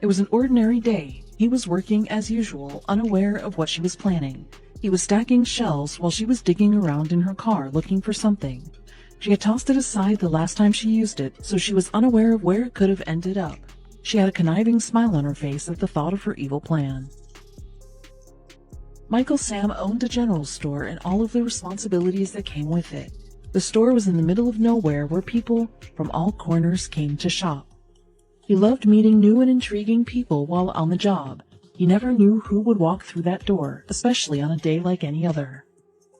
It was an ordinary day. He was working as usual, unaware of what she was planning. He was stacking shelves while she was digging around in her car looking for something. She had tossed it aside the last time she used it, so she was unaware of where it could have ended up. She had a conniving smile on her face at the thought of her evil plan. Michael Sam owned a general store and all of the responsibilities that came with it. The store was in the middle of nowhere where people from all corners came to shop. He loved meeting new and intriguing people while on the job. He never knew who would walk through that door, especially on a day like any other.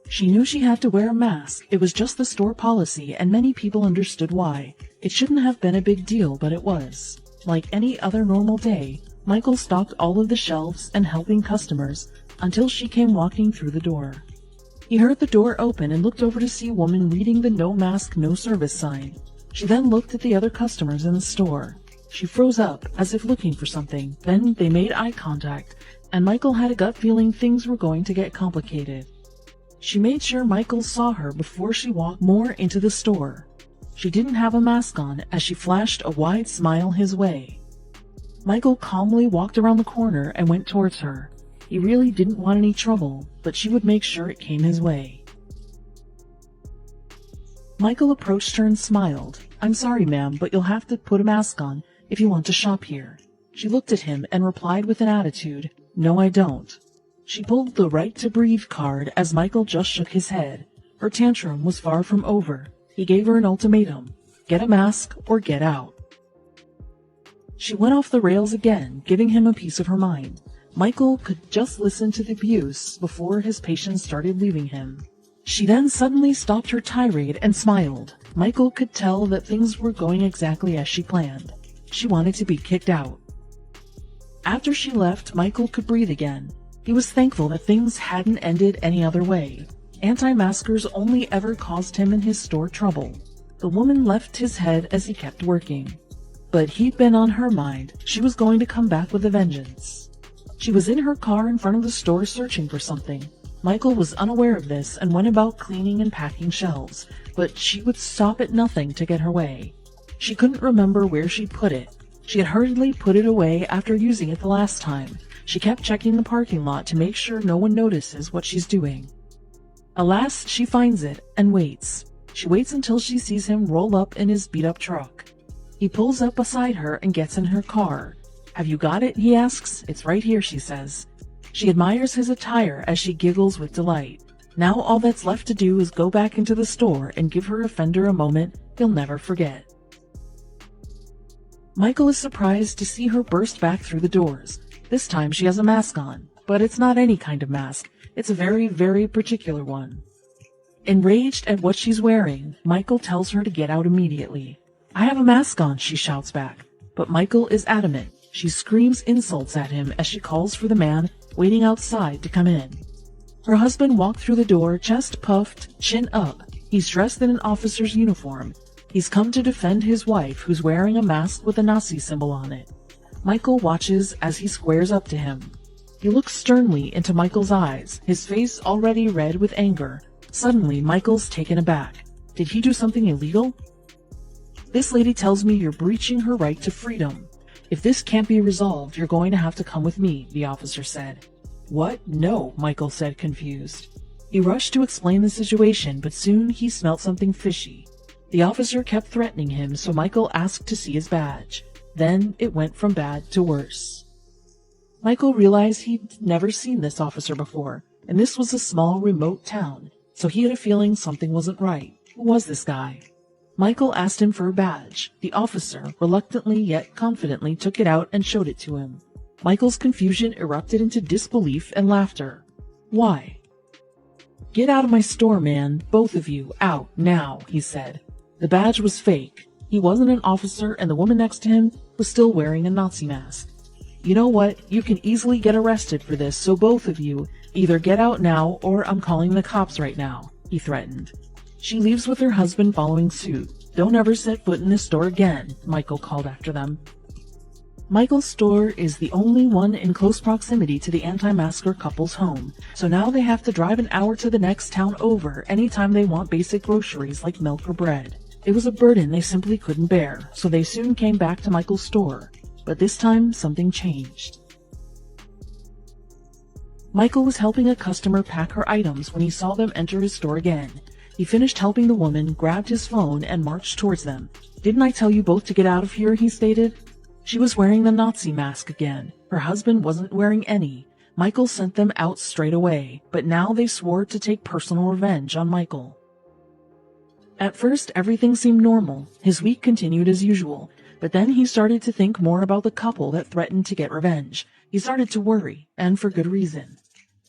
She knew she had to wear a mask. It was just the store policy, and many people understood why. It shouldn't have been a big deal, but it was. Like any other normal day, Michael stocked all of the shelves and helping customers until she came walking through the door. He heard the door open and looked over to see a woman reading the "No Mask, No Service" sign. She then looked at the other customers in the store. She froze up, as if looking for something. Then they made eye contact, and Michael had a gut feeling things were going to get complicated. She made sure Michael saw her before she walked more into the store. She didn't have a mask on as she flashed a wide smile his way. Michael calmly walked around the corner and went towards her. He really didn't want any trouble, but she would make sure it came his way. Michael approached her and smiled. "I'm sorry, ma'am, but you'll have to put a mask on if you want to shop here." She looked at him and replied with an attitude, "No, I don't." She pulled the right to breathe card as Michael just shook his head. Her tantrum was far from over. He gave her an ultimatum: get a mask or get out. She went off the rails again, giving him a piece of her mind. Michael could just listen to the abuse before his patience started leaving him. She then suddenly stopped her tirade and smiled. Michael could tell that things were going exactly as she planned. She wanted to be kicked out. After she left, Michael could breathe again. He was thankful that things hadn't ended any other way. Anti-maskers only ever caused him and his store trouble. The woman left his head as he kept working. But he'd been on her mind. She was going to come back with a vengeance. She was in her car in front of the store searching for something. Michael was unaware of this and went about cleaning and packing shelves, but she would stop at nothing to get her way. She couldn't remember where she'd put it. She had hurriedly put it away after using it the last time. She kept checking the parking lot to make sure no one notices what she's doing. Alas, she finds it and waits. She waits until she sees him roll up in his beat-up truck. He pulls up beside her and gets in her car. "Have you got it?" he asks. "It's right here," she says. She admires his attire as she giggles with delight. Now all that's left to do is go back into the store and give her offender a moment he'll never forget. Michael is surprised to see her burst back through the doors. This time she has a mask on, but it's not any kind of mask. It's a very, very particular one. Enraged at what she's wearing, Michael tells her to get out immediately. "I have a mask on," she shouts back, but Michael is adamant. She screams insults at him as she calls for the man waiting outside to come in. Her husband walked through the door, chest puffed, chin up. He's dressed in an officer's uniform. He's come to defend his wife, who's wearing a mask with a Nazi symbol on it. Michael watches as he squares up to him. He looks sternly into Michael's eyes, his face already red with anger. Suddenly, Michael's taken aback. Did he do something illegal? "This lady tells me you're breaching her right to freedom. If this can't be resolved, you're going to have to come with me," the officer said. "What? No," Michael said, confused. He rushed to explain the situation, but soon he smelt something fishy. The officer kept threatening him, so Michael asked to see his badge. Then it went from bad to worse. Michael realized he'd never seen this officer before, and this was a small, remote town, so he had a feeling something wasn't right. Who was this guy? Michael asked him for a badge. The officer, reluctantly yet confidently, took it out and showed it to him. Michael's confusion erupted into disbelief and laughter. "Why?" "Get out of my store, man, both of you, out, now," he said. The badge was fake. He wasn't an officer, and the woman next to him was still wearing a Nazi mask. "You know what? You can easily get arrested for this, so both of you either get out now or I'm calling the cops right now," he threatened. She leaves with her husband following suit. "Don't ever set foot in this store again," Michael called after them. Michael's store is the only one in close proximity to the anti-masker couple's home, so now they have to drive an hour to the next town over anytime they want basic groceries like milk or bread. It was a burden they simply couldn't bear, so they soon came back to Michael's store. But this time, something changed. Michael was helping a customer pack her items when he saw them enter his store again. He finished helping the woman, grabbed his phone, and marched towards them. "Didn't I tell you both to get out of here?" he stated. She was wearing the Nazi mask again. Her husband wasn't wearing any. Michael sent them out straight away, but now they swore to take personal revenge on Michael. At first, everything seemed normal. His week continued as usual, but then he started to think more about the couple that threatened to get revenge. He started to worry, and for good reason.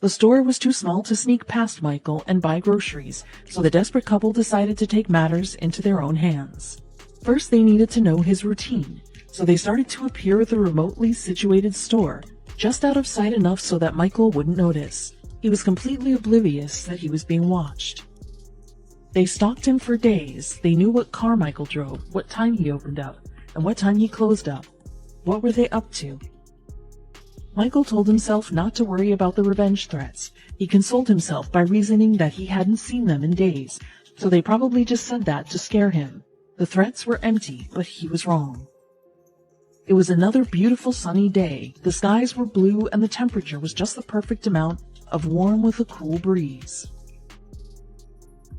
The store was too small to sneak past Michael and buy groceries, so the desperate couple decided to take matters into their own hands. First, they needed to know his routine, so they started to appear at the remotely situated store, just out of sight enough so that Michael wouldn't notice. He was completely oblivious that he was being watched. They stalked him for days. They knew what car Michael drove, what time he opened up, and what time he closed up. What were they up to? Michael told himself not to worry about the revenge threats. He consoled himself by reasoning that he hadn't seen them in days, so they probably just said that to scare him. The threats were empty, but he was wrong. It was another beautiful sunny day. The skies were blue and the temperature was just the perfect amount of warm with a cool breeze.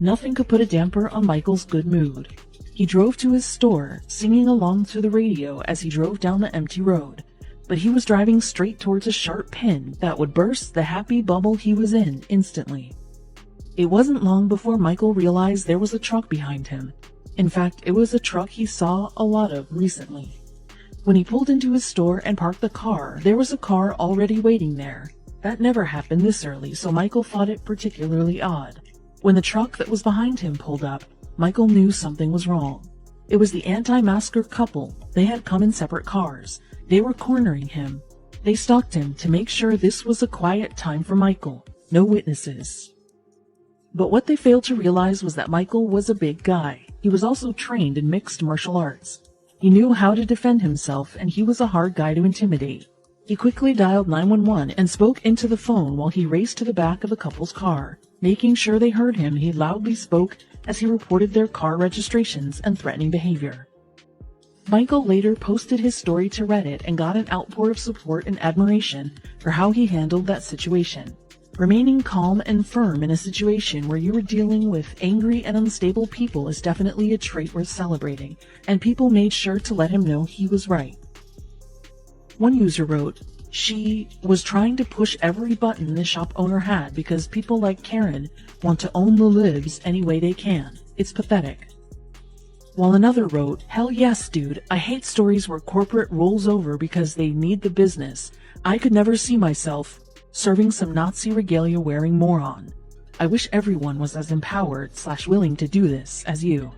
Nothing could put a damper on Michael's good mood. He drove to his store, singing along to the radio as he drove down the empty road. But he was driving straight towards a sharp pin that would burst the happy bubble he was in instantly. It wasn't long before Michael realized there was a truck behind him. In fact, it was a truck he saw a lot of recently. When he pulled into his store and parked the car, there was a car already waiting there. That never happened this early, so Michael thought it particularly odd. When the truck that was behind him pulled up, Michael knew something was wrong. It was the anti-masker couple. They had come in separate cars. They were cornering him. They stalked him to make sure this was a quiet time for Michael. No witnesses. But what they failed to realize was that Michael was a big guy. He was also trained in mixed martial arts. He knew how to defend himself, and he was a hard guy to intimidate. He quickly dialed 911 and spoke into the phone while he raced to the back of the couple's car. Making sure they heard him, he loudly spoke as he reported their car registrations and threatening behavior. Michael later posted his story to Reddit and got an outpour of support and admiration for how he handled that situation. Remaining calm and firm in a situation where you are dealing with angry and unstable people is definitely a trait worth celebrating, and people made sure to let him know he was right. One user wrote, "She was trying to push every button the shop owner had because people like Karen want to own the libs any way they can. It's pathetic." While another wrote, "Hell yes, dude, I hate stories where corporate rolls over because they need the business. I could never see myself serving some Nazi regalia wearing moron. I wish everyone was as empowered / willing to do this as you."